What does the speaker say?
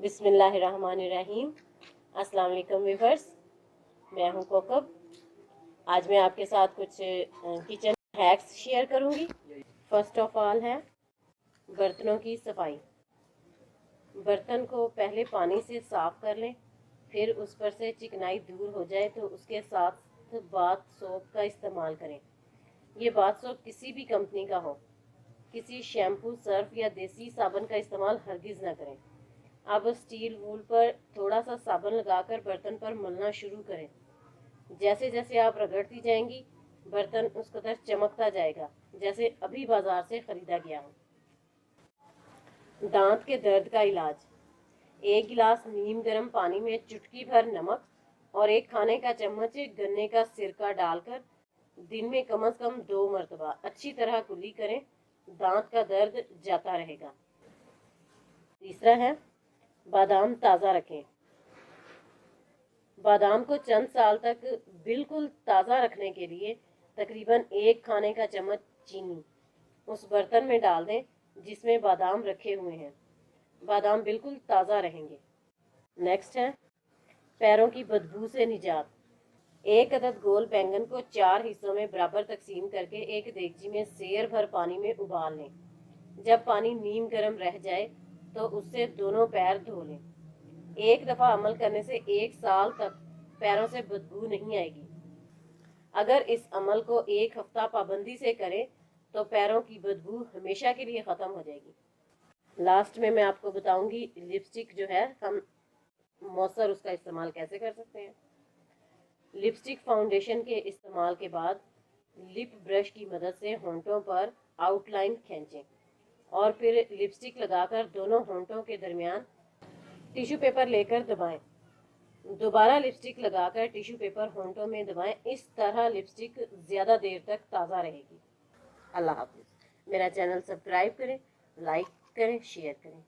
बिस्मिल्लाहिर्रहमानिर्रहीम। अस्सलाम वालेकुम व्यूअर्स, मैं हूं कोकब। आज मैं आपके साथ कुछ किचन हैक्स शेयर करूंगी। फर्स्ट ऑफ ऑल है बर्तनों की सफाई। बर्तन को पहले पानी से साफ कर लें, फिर उस पर से चिकनाई दूर हो जाए तो उसके साथ बाथ सोप का इस्तेमाल करें। ये बाथ सोप किसी भी कंपनी का हो, किसी शैम्पू, सर्फ या देसी साबुन का इस्तेमाल हरगिज़ ना करें। अब स्टील वूल पर थोड़ा सा साबुन लगाकर बर्तन पर मलना शुरू करें। जैसे जैसे आप रगड़ती जाएंगी बर्तन उस कदर चमकता जाएगा जैसे अभी बाजार से खरीदा गया हो। दांत के दर्द का इलाज। 1 गिलास नीम गर्म पानी में चुटकी भर नमक और 1 खाने का चम्मच गन्ने का सिरका डालकर दिन में कम से कम 2 मरतबा अच्छी तरह कुल्ली करें। दांत का दर्द जाता रहेगा। तीसरा है बादाम ताज़ा रखें। बादाम को चंद साल तक बिल्कुल ताज़ा रखने के लिए तकरीबन 1 खाने का चम्मच चीनी उस बर्तन में डाल दें जिसमें बादाम रखे हुए हैं। बादाम बिल्कुल ताज़ा रहेंगे। नेक्स्ट है पैरों की बदबू से निजात। 1 अदद गोल बैंगन को 4 हिस्सों में बराबर तकसीम करके एक देगची में सेर भर पानी में उबाल लें। जब पानी नीम गर्म रह जाए तो उससे दोनों पैर धो लें। 1 दफ़ा अमल करने से 1 साल तक पैरों से बदबू नहीं आएगी। अगर इस अमल को 1 हफ्ता पाबंदी से करें तो पैरों की बदबू हमेशा के लिए ख़त्म हो जाएगी। लास्ट में मैं आपको बताऊंगी लिपस्टिक जो है हम मौसर उसका इस्तेमाल कैसे कर सकते हैं। लिपस्टिक फाउंडेशन के इस्तेमाल के बाद लिप ब्रश की मदद से होंठों पर आउटलाइन खींचें और फिर लिपस्टिक लगाकर दोनों होंठों के दरमियान टिश्यू पेपर लेकर दबाएं। दोबारा लिपस्टिक लगाकर टिश्यू पेपर होंठों में दबाएं। इस तरह लिपस्टिक ज़्यादा देर तक ताज़ा रहेगी। अल्लाह हाफ़िज़। मेरा चैनल सब्सक्राइब करें, लाइक करें, शेयर करें।